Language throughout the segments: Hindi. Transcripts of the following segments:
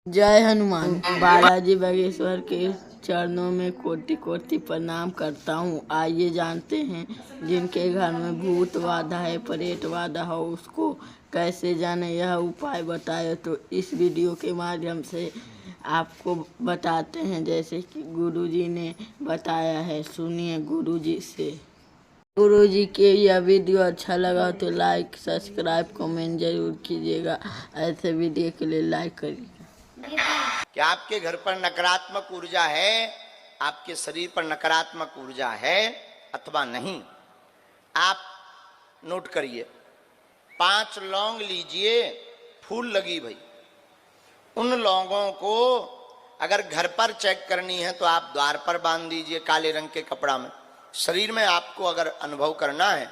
जय हनुमान। बालाजी बागेश्वर के चरणों में कोटि कोटि प्रणाम करता हूँ। आइए जानते हैं जिनके घर में भूत बाधा है, प्रेत बाधा हो, उसको कैसे जाने, यह उपाय बताए। तो इस वीडियो के माध्यम से आपको बताते हैं, जैसे कि गुरुजी ने बताया है। सुनिए गुरुजी से। गुरुजी के यह वीडियो अच्छा लगा तो लाइक, सब्सक्राइब, कमेंट जरूर कीजिएगा। ऐसे वीडियो के लिए लाइक करिए। कि आपके घर पर नकारात्मक ऊर्जा है, आपके शरीर पर नकारात्मक ऊर्जा है अथवा नहीं, आप नोट करिए। 5 लौंग लीजिए, फूल लगी भाई। उन लौंगों को अगर घर पर चेक करनी है तो आप द्वार पर बांध दीजिए काले रंग के कपड़ा में। शरीर में आपको अगर अनुभव करना है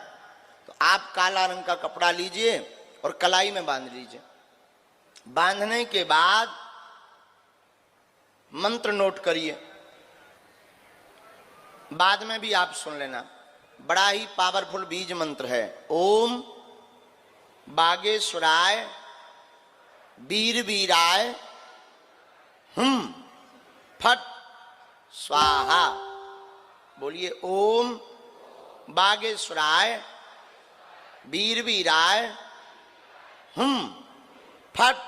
तो आप काला रंग का कपड़ा लीजिए और कलाई में बांध लीजिए। बांधने के बाद मंत्र नोट करिए, बाद में भी आप सुन लेना। बड़ा ही पावरफुल बीज मंत्र है। ओम बागेश्वराय वीर वीराय फट स्वाहा। बोलिए ओम बागेश्वराय वीर वीराय फट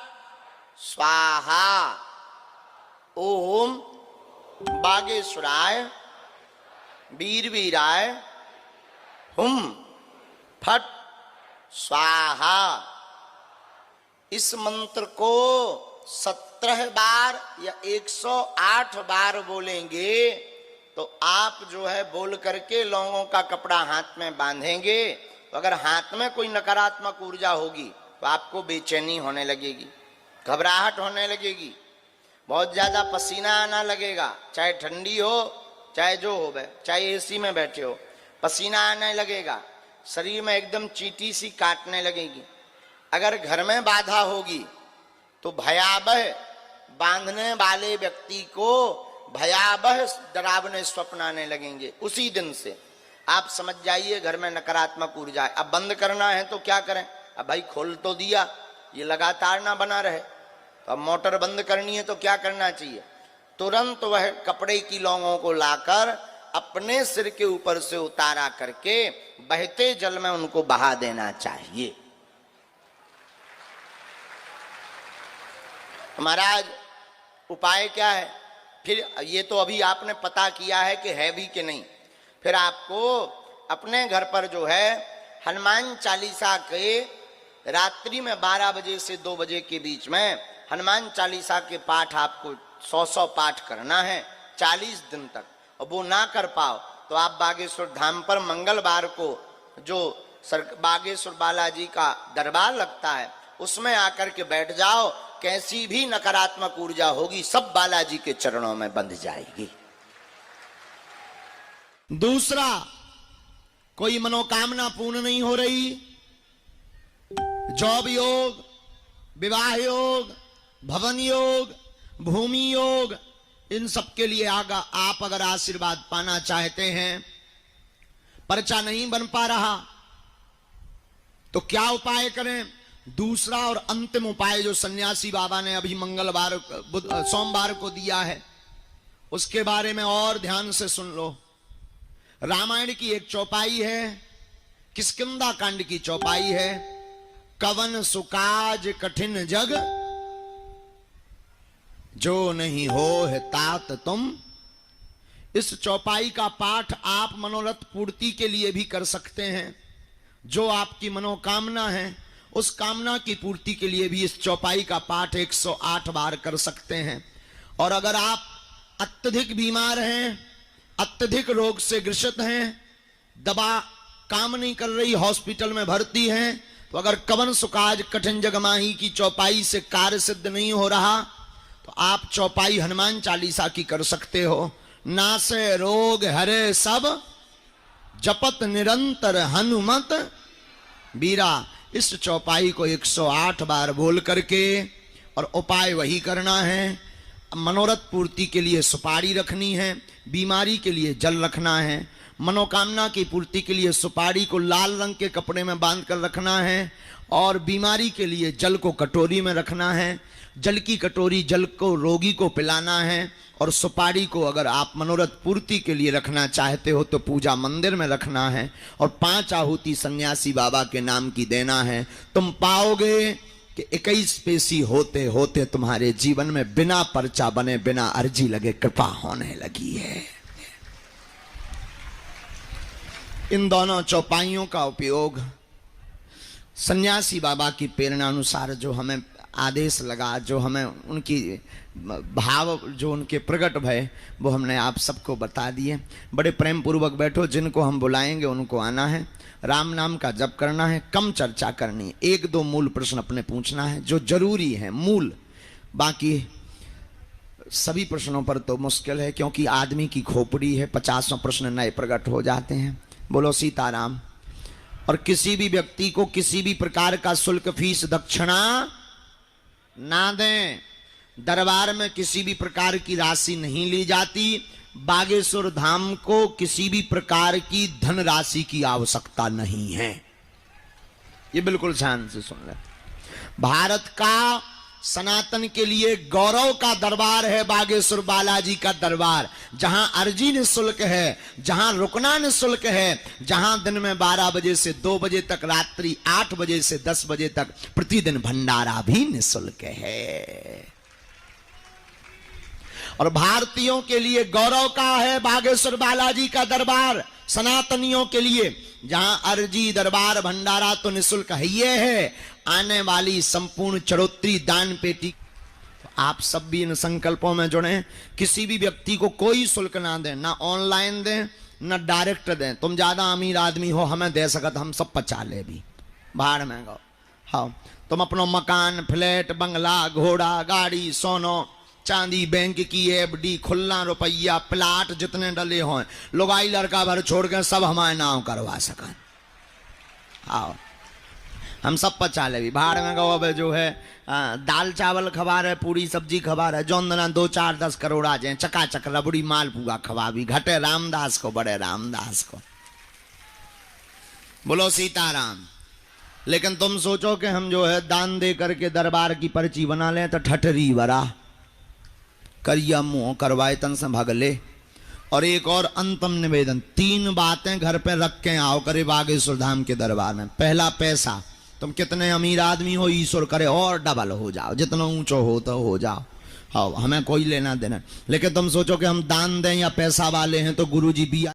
स्वाहा। ओम बागेश्वराय वीर वीराय फट स्वाहा। इस मंत्र को 17 बार या 108 बार बोलेंगे तो आप जो है बोल करके लौंगों का कपड़ा हाथ में बांधेंगे। तो अगर हाथ में कोई नकारात्मक ऊर्जा होगी तो आपको बेचैनी होने लगेगी, घबराहट होने लगेगी, बहुत ज्यादा पसीना आना लगेगा, चाहे ठंडी हो चाहे जो हो, चाहे एसी में बैठे हो, पसीना आने लगेगा, शरीर में एकदम चींटी सी काटने लगेगी। अगर घर में बाधा होगी तो भयावह, बांधने वाले व्यक्ति को भयावह डरावने स्वप्न आने लगेंगे। उसी दिन से आप समझ जाइए घर में नकारात्मक ऊर्जा है। अब बंद करना है तो क्या करें? अब भाई खोल तो दिया, ये लगातार ना बना रहे, तो अब मोटर बंद करनी है तो क्या करना चाहिए? तुरंत वह कपड़े की लौंगों को लाकर अपने सिर के ऊपर से उतारा करके बहते जल में उनको बहा देना चाहिए। महाराज उपाय क्या है? फिर ये तो अभी आपने पता किया है कि है भी कि नहीं। फिर आपको अपने घर पर जो है हनुमान चालीसा के रात्रि में 12 बजे से 2 बजे के बीच में हनुमान चालीसा के पाठ आपको 100 पाठ करना है 40 दिन तक। और वो ना कर पाओ तो आप बागेश्वर धाम पर मंगलवार को जो बागेश्वर बालाजी का दरबार लगता है उसमें आकर के बैठ जाओ। कैसी भी नकारात्मक ऊर्जा होगी सब बालाजी के चरणों में बंध जाएगी। दूसरा, कोई मनोकामना पूर्ण नहीं हो रही, जॉब योग, विवाह योग, भवन योग, भूमि योग, इन सब के लिए आप अगर आशीर्वाद पाना चाहते हैं, पर्चा नहीं बन पा रहा तो क्या उपाय करें? दूसरा और अंतिम उपाय जो सन्यासी बाबा ने अभी सोमवार को दिया है उसके बारे में और ध्यान से सुन लो। रामायण की एक चौपाई है, किष्किंधा कांड की चौपाई है। कवन सुकाज कठिन जग जो नहीं हो है तात तुम। इस चौपाई का पाठ आप मनोरथ पूर्ति के लिए भी कर सकते हैं। जो आपकी मनोकामना है उस कामना की पूर्ति के लिए भी इस चौपाई का पाठ 108 बार कर सकते हैं। और अगर आप अत्यधिक बीमार हैं, अत्यधिक रोग से ग्रसित हैं, दवा काम नहीं कर रही, हॉस्पिटल में भर्ती हैं, तो अगर कवन सुकाज कठिन जगमाही की चौपाई से कार्य सिद्ध नहीं हो रहा तो आप चौपाई हनुमान चालीसा की कर सकते हो। नासे रोग हरे सब जपत निरंतर हनुमत बीरा। इस चौपाई को 108 बार बोल करके, और उपाय वही करना है। मनोरथ पूर्ति के लिए सुपारी रखनी है, बीमारी के लिए जल रखना है, मनोकामना की पूर्ति के लिए सुपारी को लाल रंग के कपड़े में बांध कर रखना है, और बीमारी के लिए जल को कटोरी में रखना है। जल की कटोरी जल को रोगी को पिलाना है, और सुपारी को अगर आप मनोरथ पूर्ति के लिए रखना चाहते हो तो पूजा मंदिर में रखना है, और 5 आहुति सन्यासी बाबा के नाम की देना है। तुम पाओगे कि 21 पेशी होते होते तुम्हारे जीवन में बिना पर्चा बने, बिना अर्जी लगे कृपा होने लगी है। इन दोनों चौपाइयों का उपयोग सन्यासी बाबा की प्रेरणा अनुसार जो हमें आदेश लगा, जो हमें उनकी भाव जो उनके प्रकट भय, वो हमने आप सबको बता दिए। बड़े प्रेम पूर्वक बैठो, जिनको हम बुलाएंगे उनको आना है, राम नाम का जप करना है, कम चर्चा करनी है, 1-2 मूल प्रश्न अपने पूछना है जो जरूरी है, मूल। बाकी सभी प्रश्नों पर तो मुश्किल है, क्योंकि आदमी की खोपड़ी है, 50 प्रश्न नए प्रकट हो जाते हैं। बोलो सीताराम। और किसी भी व्यक्ति को किसी भी प्रकार का शुल्क, फीस, दक्षिणा ना दें। दरबार में किसी भी प्रकार की राशि नहीं ली जाती। बागेश्वर धाम को किसी भी प्रकार की धन राशि की आवश्यकता नहीं है। ये बिल्कुल ध्यान से सुन ले। भारत का सनातन के लिए गौरव का दरबार है बागेश्वर बालाजी का दरबार, जहां अर्जी निःशुल्क है, जहां रुकना निःशुल्क है, जहां दिन में 12 बजे से 2 बजे तक, रात्रि 8 बजे से 10 बजे तक प्रतिदिन भंडारा भी निःशुल्क है। और भारतीयों के लिए गौरव का है बागेश्वर बालाजी का दरबार, सनातनियों के लिए, जहां अर्जी, दरबार, भंडारा तो निःशुल्क है। ये है आने वाली संपूर्ण चढ़ोतरी दान पेटी। तो आप सब भी इन संकल्पों में जुड़े। किसी भी व्यक्ति को कोई शुल्क ना दें, ना ऑनलाइन दें, ना डायरेक्ट दें। तुम ज्यादा अमीर आदमी हो, हमें दे सकत, हम सब पचा ले भी, भाड़ में गो। हाँ, तुम अपनो मकान, फ्लैट, बंगला, घोड़ा, गाड़ी, सोनो, चांदी, बैंक की एफडी, खुला रुपया, प्लाट जितने डले हों, लुगाई लड़का भर छोड़ के सब हमारे नाम करवा सकन। आओ, हम सब पचा ले भी, भाड़ में गो। अब जो है दाल चावल खबा रहे, पूरी सब्जी खबा रहे, जौन दना 2, 4, 10 करोड़ आ जाए, चकाचक रबड़ी माल पूगा खबा भी, घटे रामदास को, बड़े रामदास को। बोलो सीताराम। लेकिन तुम सोचो कि हम जो है दान दे करके दरबार की पर्ची बना लें तो ठठरी बरा करिया मुंह करवाए तन से भगले। और एक और अंतम निवेदन, 3 बातें घर पे रख के आओ करे बागेश्वर धाम के दरबार में। पहला, पैसा। तुम कितने अमीर आदमी हो, ईश्वर करे और डबल हो जाओ, जितना ऊंचो हो तो हो जाओ। हाँ, हमें कोई लेना देना। लेकिन तुम सोचो कि हम दान दें या पैसा वाले हैं, तो गुरुजी भी